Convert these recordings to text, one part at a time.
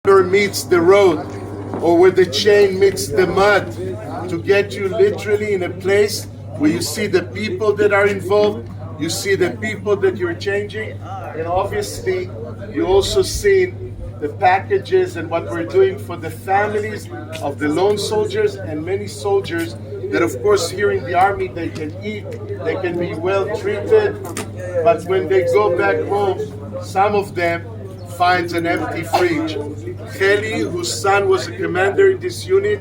rubber meets the road or where the chain meets the mud, to get you literally in a place where you see the people that are involved, you see the people that you're changing, and obviously you also seen the packages and what we're doing for the families of the lone soldiers and many soldiers that, of course, here in the army they can eat, they can be well treated, but when they go back home, some of them finds an empty fridge. Kelly, whose son was a commander in this unit,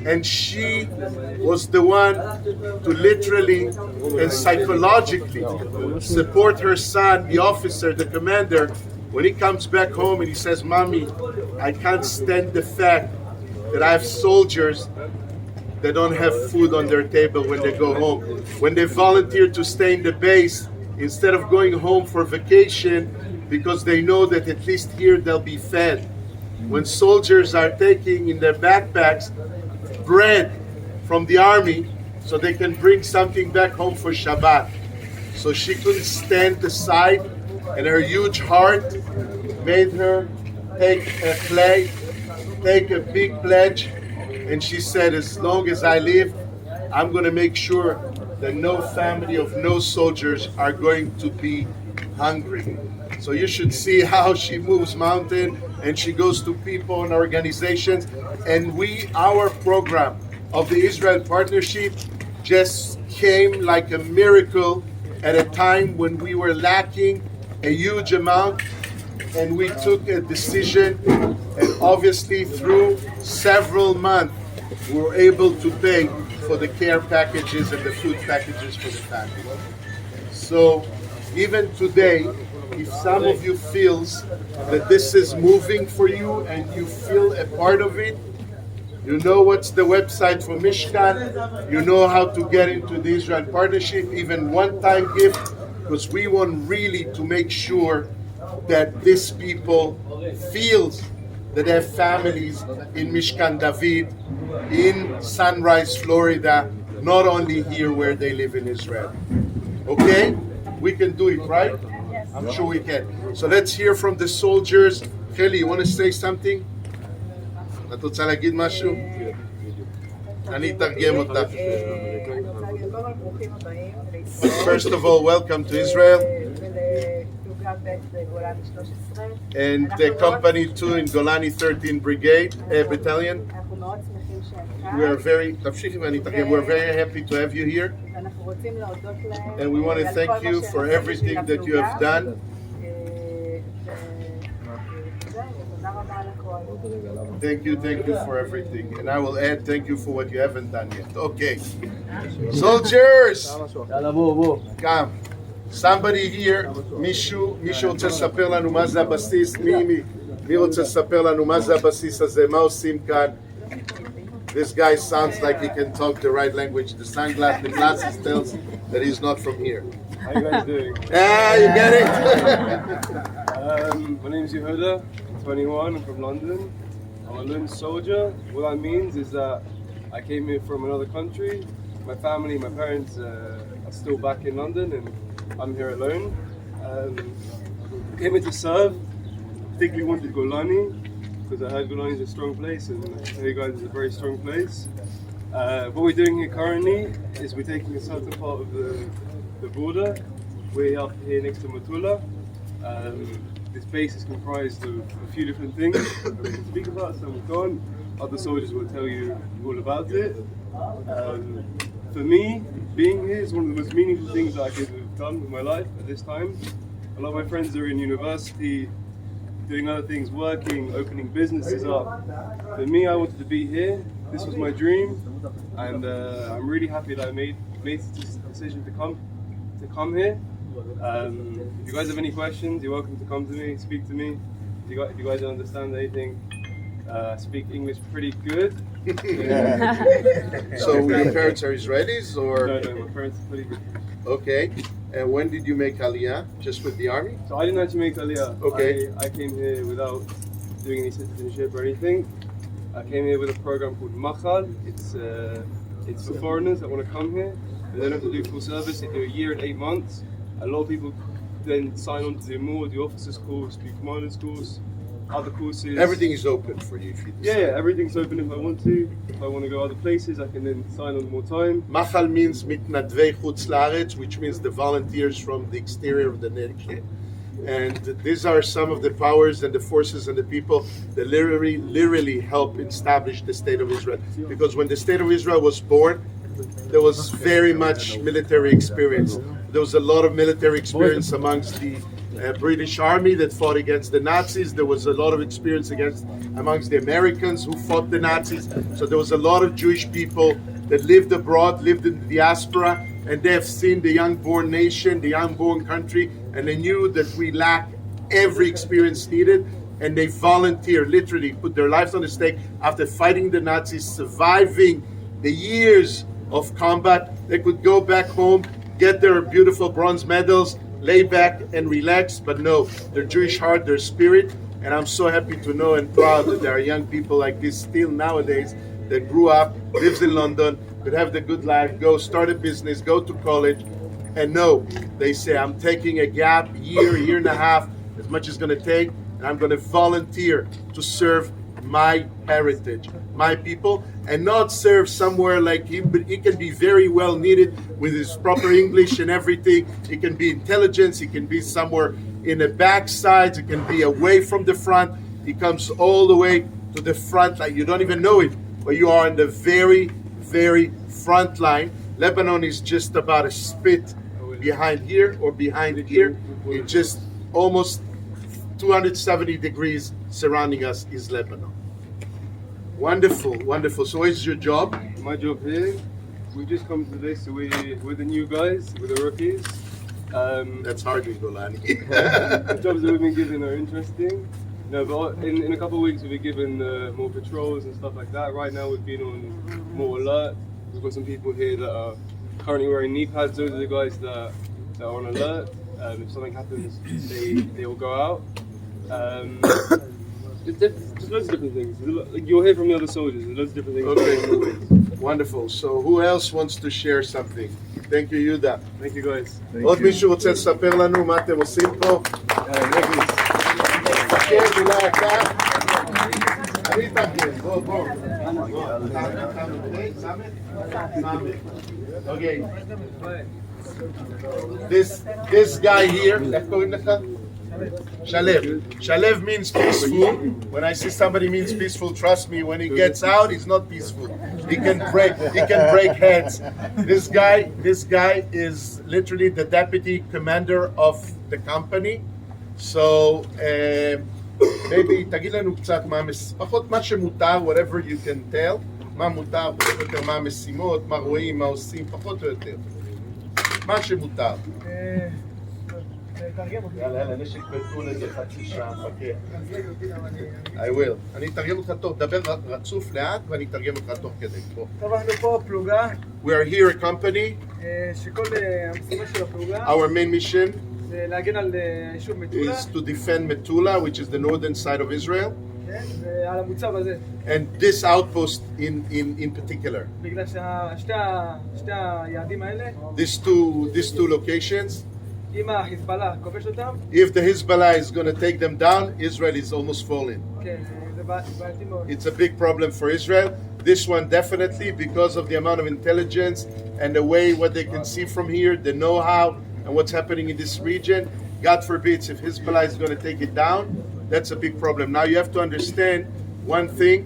and she was the one to literally and psychologically support her son, the officer, the commander, when he comes back home and he says, "Mommy, I can't stand the fact that I have soldiers that don't have food on their table when they go home. When they volunteer to stay in the base, instead of going home for vacation, because they know that at least here they'll be fed. When soldiers are taking in their backpacks bread from the army so they can bring something back home for Shabbat." So she couldn't stand aside, and her huge heart made her take a big pledge, and she said, "As long as I live, I'm going to make sure that no family of no soldiers are going to be hungry." So you should see how she moves mountain, and she goes to people and organizations. And our program of the Israel Partnership just came like a miracle at a time when we were lacking a huge amount, and we took a decision, and obviously through several months we were able to pay for the care packages and the food packages for the family. So even today, if some of you feels that this is moving for you and you feel a part of it, you know what's the website for Mishkan, you know how to get into the Israel Partnership, even one-time gift, because we want really to make sure that these people feels that they have families in Mishkan David, in Sunrise, Florida, not only here where they live in Israel. Okay? We can do it, right? I'm sure we can. So let's hear from the soldiers. Kelly, you want to say something? את רוצה להגיד משהו? אני אתרגם אותך. First of all, welcome to Israel. And the company too in Golani 13 Brigade, Battalion. We're very happy to have you here. And we want to thank you for everything that you have done. Thank you for everything. And I will add thank you for what you haven't done yet. Okay. Soldiers! Come. Somebody here, מישהו רוצה לספר לנו מה זה הבסיס? מי רוצה לספר לנו מה זה הבסיס הזה? מה עושים כאן? This guy sounds like he can talk the right language. The glasses tells that he's not from here. How you guys doing? You get it? My name's Yehuda, 21, I'm from London. I'm a lone soldier. What that means is that I came here from another country. My family, my parents are still back in London, and I'm here alone. Came here to serve, particularly wanted Golani, because I heard Golani is a strong place, and I know you guys is a very strong place. What we're doing here currently is we're taking a certain part of the border. We're up here next to Matula. This base is comprised of a few different things that we can speak about. So we've gone. Other soldiers will tell you all about it. For me, being here is one of the most meaningful things that I could have done with my life at this time. A lot of my friends are in university, doing other things, working, opening businesses up. For me, I wanted to be here. This was my dream, and I'm really happy that I made this decision to come here. If you guys have any questions, you're welcome to come to me, speak to me. If you guys don't understand anything, speak English pretty good. So your parents are Israelis, or? No, my parents are pretty good. Okay. And when did you make Aliyah? Just with the army? So I didn't actually make Aliyah. Okay. I came here without doing any citizenship or anything. I came here with a program called Machal. It's for foreigners that want to come here. They don't have to do full service. They do a year and 8 months. A lot of people then sign on to do more, do officers course, do commanders course. other courses. Everything is open for you if you decide. Yeah, everything's open if I want to. If I want to go other places, I can then sign on more time. Machal means mitnadvei chutz laaretz, which means the volunteers from the exterior of the nation. And these are some of the powers and the forces and the people that literally help establish the state of Israel. Because when the state of Israel was born, there was very much military experience. There was a lot of military experience amongst the British army that fought against the Nazis. There was a lot of experience amongst the Americans who fought the Nazis. So there was a lot of Jewish people that lived abroad, lived in the diaspora, and they have seen the young-born nation, the young-born country, and they knew that we lack every experience needed, and they volunteer, literally put their lives on the stake after fighting the Nazis, surviving the years of combat. They could go back home, get their beautiful bronze medals, lay back and relax, but no, their Jewish heart, their spirit, and I'm so happy to know and proud that there are young people like this still nowadays that grew up, lives in London, could have the good life, go start a business, go to college, and no, they say, I'm taking a gap, year and a half, as much as it's going to take, and I'm going to volunteer to serve my heritage, my people, and not serve somewhere like him, but he can be very well needed with his proper English and everything. He can be intelligence, he can be somewhere in the backside, he can be away from the front. He comes all the way to the front, like you don't even know it, but you are in the very, very front line. Lebanon is just about a spit behind here or behind here. It's just almost 270 degrees surrounding us is Lebanon. Wonderful, wonderful. So what's your job? My job here, we just come today, so we're the new guys, we're the rookies. That's hard in Golani. The jobs that we've been given are interesting. No, but in a couple of weeks we'll be given more patrols and stuff like that. Right now we've been on more alert. We've got some people here that are currently wearing knee pads. Those are the guys that are on alert. If something happens, they will go out. Just loads of different things. You'll hear from the other soldiers. There's loads of different things. Okay, wonderful. So who else wants to share something? Thank you, Yuda. Thank you guys. עוד מישהו רוצה לספר לנו מה אתם עושים פה? תתקן, אולי אתה? אני אתקן, בוא. Okay. This guy here, איך קוראים לך? Shalev. Shalev means peaceful. When I see somebody means peaceful, trust me, when he gets out, he's not peaceful. He can break heads. This guy is literally the deputy commander of the company. So maybe תגיד לנו קצת פחות מה שמותר, whatever you can tell, מה מותר, פחות או יותר מה המשימות, מה רואים, מה עושים, פחות או יותר. מה שמותר. יאללה, נשק בטון איזה חצי שעה, מפקח. I will. אני אתרגם אותך תוך, דבר רצוף לאט ואני אתרגם אותך תוך כדי. טוב, אנחנו פה פלוגה. We are here a company. שכל המשימה של הפלוגה Our main mission זה להגן על היישוב מטולה. is to defend Metula, which is the northern side of Israel. כן, ועל המוצב הזה. And this outpost in particular. בגלל שתי היעדים האלה, These two locations, אם החיזבאללה כובש אותם, if the Hezbollah is going to take them down, Israel is almost falling. כן, זה בעייתי מאוד. It's a big problem for Israel. This one definitely, because of the amount of intelligence and the way what they can see from here, the know-how and what's happening in this region. God forbids if Hezbollah is going to take it down, that's a big problem. Now you have to understand one thing,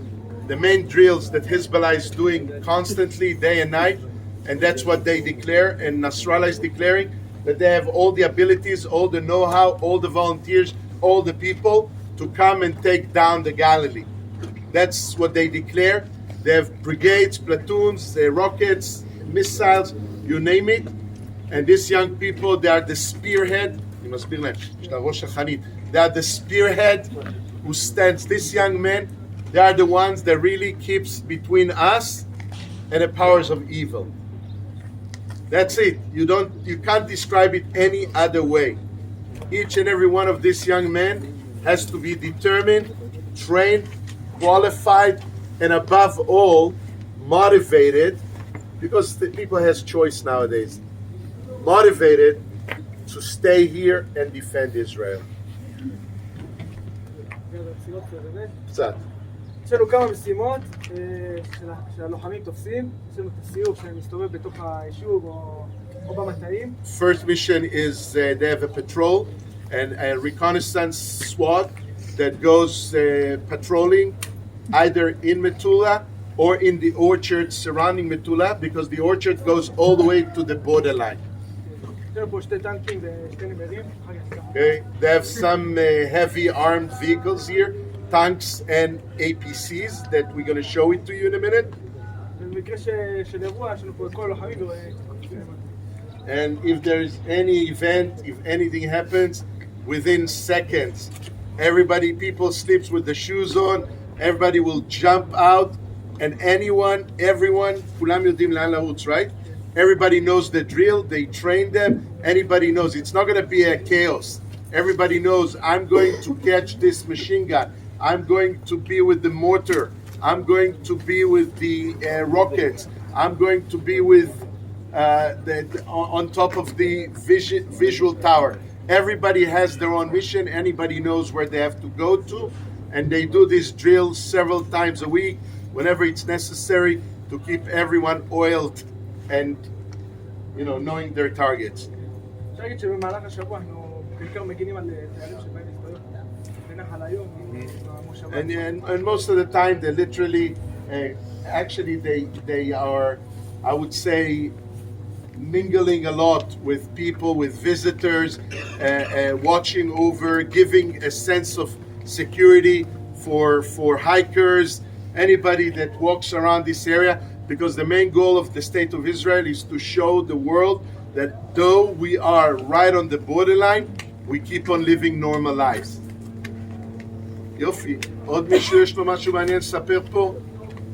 the main drills that Hezbollah is doing constantly, day and night, and that's what they declare, and Nasrallah is declaring, that they have all the abilities, all the know-how, all the volunteers, all the people to come and take down the Galilee. That's what they declare. They have brigades, platoons, rockets, missiles, you name it. And these young people, they are the spearhead. They are the spearhead who stands. These young men, they are the ones that really keeps between us and the powers of evil. That's it. You can't describe it any other way. Each and every one of these young men has to be determined, trained, qualified, and above all, motivated, because the people has choice nowadays. Motivated to stay here and defend Israel. משימות וזה. קצת. יש לנו כמה משימות שהלוחמים תופסים. יש לנו את הסיור שמסתובב בתוך היישוב או במטעים. First mission is they have a patrol and a reconnaissance squad that goes patrolling either in Metula or in the orchard surrounding Metula, because the orchard goes all the way to the borderline. יש לנו פה שתי טנקים ושתי נמרים. Okay, they have some heavy armed vehicles here, tanks and APCs that we're going to show it to you in a minute. במקרה של אירוע, יש לנו פה את כל הלוחמים. And if there is any event, if anything happens, within seconds, people sleeps with the shoes on, everybody will jump out, and everyone, כולם יודעים לאן לרוץ, right? Everybody knows the drill, they train them, anybody knows. It's not going to be a chaos. Everybody knows, I'm going to catch this machine gun, I'm going to be with the mortar, I'm going to be with the rockets, I'm going to be with on top of the visual tower. Everybody has their own mission, anybody knows where they have to go to, and they do these drills several times a week, whenever it's necessary, to keep everyone oiled and knowing their targets. אפשר להגיד שבמהלך השבוע אנחנו בעיקר מגינים על תיירים שבאים להסתובב בנחל היום, במושבה. And most of the time they literally, actually they are, I would say, mingling a lot with people, with visitors, watching over, giving a sense of security for hikers, anybody that walks around this area, because the main goal of the State of Israel is to show the world that though we are right on the borderline, we keep on living normal lives. יופי. עוד מישהו יש לו משהו מעניין לספר פה?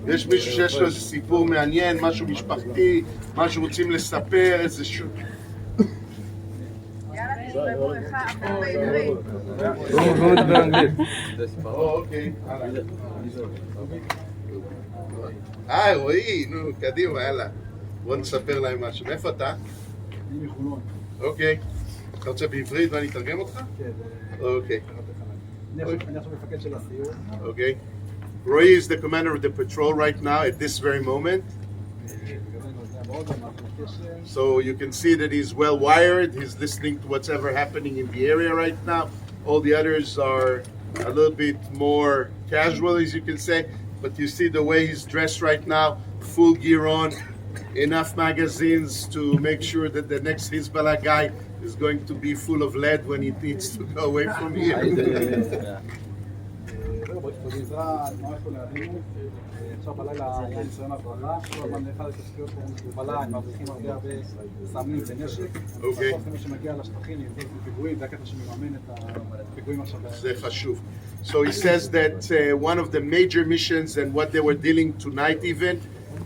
יש מישהו שיש לו איזה סיפור מעניין, משהו משפחתי, משהו רוצים לספר, איזה שוב? בואו נדבר אנגלית. אוקיי. רועי, נו, קדימה, יאללה. בוא נספר להם משהו. מאיפה אתה? אני מחולון. אוקיי. אתה רוצה בעברית ואני אתרגם אותך? כן. אוקיי. אני עכשיו מפקד של הסיור. אוקיי. Roy is the commander of the patrol right now at this very moment. So you can see that he's well wired. He's listening to what's ever happening in the area right now. All the others are a little bit more casual, as you can say. But you see the way he's dressed right now, full gear on, enough magazines to make sure that the next Hezbollah guy is going to be full of lead when he needs to go away from here. עכשיו בלילה היה ניסיון הברחה, כל הזמן לאחד התשתיות פה מגובלה, הם מבריחים הרבה סמים ונשק. בסוף מי שמגיע לשטחים יביא פיגועים, זה הקטע שמממן את הפיגועים עכשיו. זה חשוב. So he says that one of the major missions and what they were dealing tonight even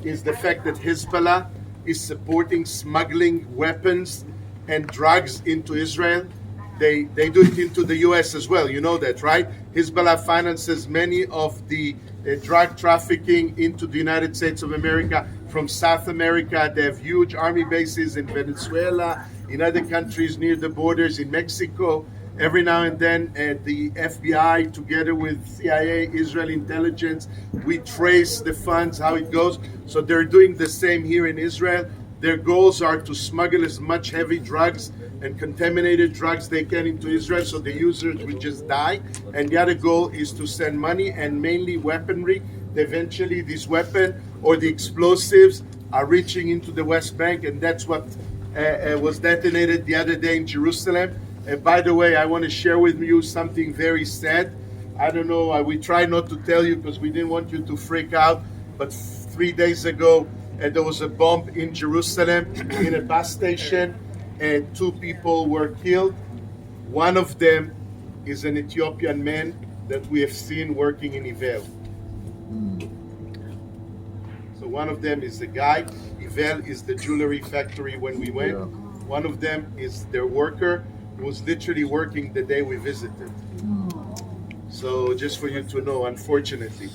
is the fact that Hezbollah is supporting smuggling weapons and drugs into Israel. They do it into the US as well, you know that, right? Hezbollah finances many of the drug trafficking into the United States of America from South America. They have huge army bases in Venezuela, in other countries near the borders, in Mexico. Every now and then, the FBI, together with CIA, Israel intelligence, we trace the funds, how it goes. So they're doing the same here in Israel. Their goals are to smuggle as much heavy drugs and contaminated drugs they can into Israel, so the users will just die. And the other goal is to send money and mainly weaponry. Eventually, this weapon or the explosives are reaching into the West Bank, and that's what was detonated the other day in Jerusalem. And by the way, I want to share with you something very sad. I don't know, we try not to tell you because we didn't want you to freak out, but 3 days ago, there was a bomb in Jerusalem in a bus station, and 2 people were killed. One of them is an Ethiopian man that we have seen working in Ivel. So one of them is the guy. Ivel is the jewelry factory when we went. One of them is their worker who was literally working the day we visited. So just for you to know, unfortunately.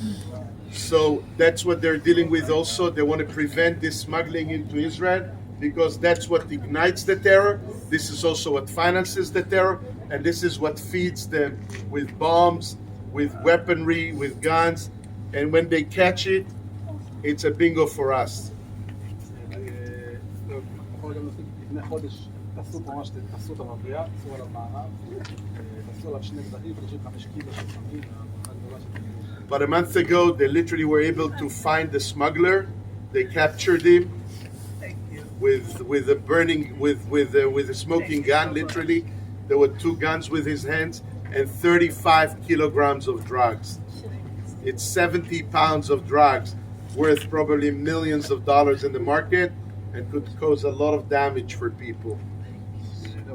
So that's what they're dealing with also. They want to prevent this smuggling into Israel because that's what ignites the terror. This is also what finances the terror. And this is what feeds them with bombs, with weaponry, with guns, and when they catch it, it's a bingo for us. יכול גם להוסיף, לפני חודש תפסו פה ממש, תפסו את המבריאה, תפסו עליו מערב, תפסו עליו 2 גזרים, 35 קילו של סמים, והברכה הגדולה של... But a month ago, they literally were able to find the smuggler. They captured him with a burning, with a smoking gun. Literally, there were 2 guns with his hands and 35 kilograms of drugs. It's 70 pounds of drugs, worth probably millions of dollars in the market, and could cause a lot of damage for people.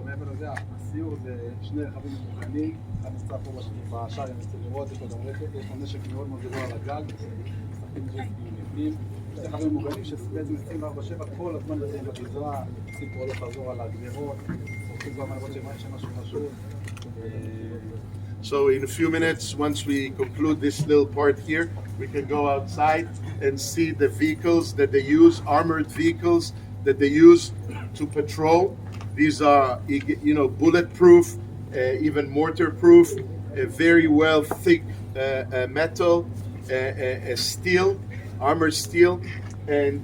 מעבר לזה, הסיור זה 2 רכבים ממוגנים, אחד נמצא פה בשער, אני רוצה לראות, יש לו גם רכב, יש לו נשק מאוד מאוד גדול על הגג, משחקים ג'טים בפנים, 2 רכבים ממוגנים שבעצם 24/7 כל הזמן נמצאים בגזרה, עושים פה הולך לחזור על הגדרות, הולכים גם לראות שמשהו חשוב. So in a few minutes, once we conclude this little part here, we can go outside and see the vehicles that they use, armored vehicles that they use to patrol. These are, bulletproof, even mortar-proof, very well thick metal, steel, armored steel, and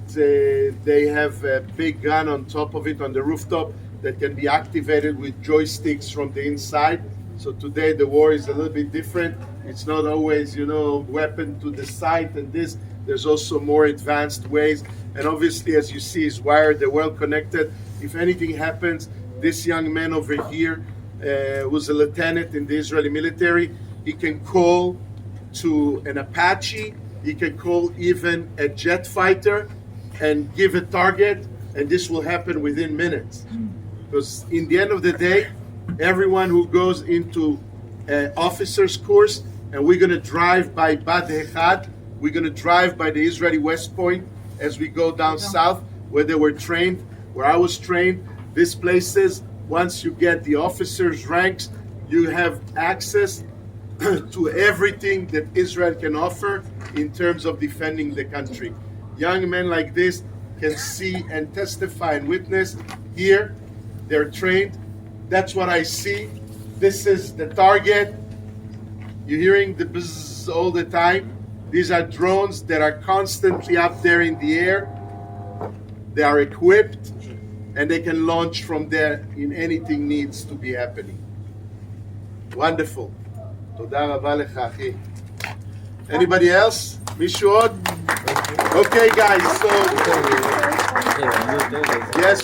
they have a big gun on top of it on the rooftop that can be activated with joysticks from the inside. So today the war is a little bit different. It's not always, weapon to the side and this. There's also more advanced ways. And obviously, as you see, is wired. They're well connected. If anything happens, this young man over here was a lieutenant in the Israeli military. He can call to an Apache. He can call even a jet fighter and give a target. And this will happen within minutes. Because in the end of the day, everyone who goes into officer's course, and we're going to drive by Bad Hechad, we're going to drive by the Israeli West Point as we go down south, where they were trained, where I was trained. These places, once you get the officer's ranks, you have access to everything that Israel can offer in terms of defending the country. Young men like this can see and testify and witness. Here, they're trained. That's what I see. This is the target. You're hearing the buzz all the time. These are drones that are constantly up there in the air. They are equipped and they can launch from there in anything needs to be happening. Wonderful. תודה רבה לך, אחי. Anybody else? מישהו עוד? Okay, guys, so... Yes.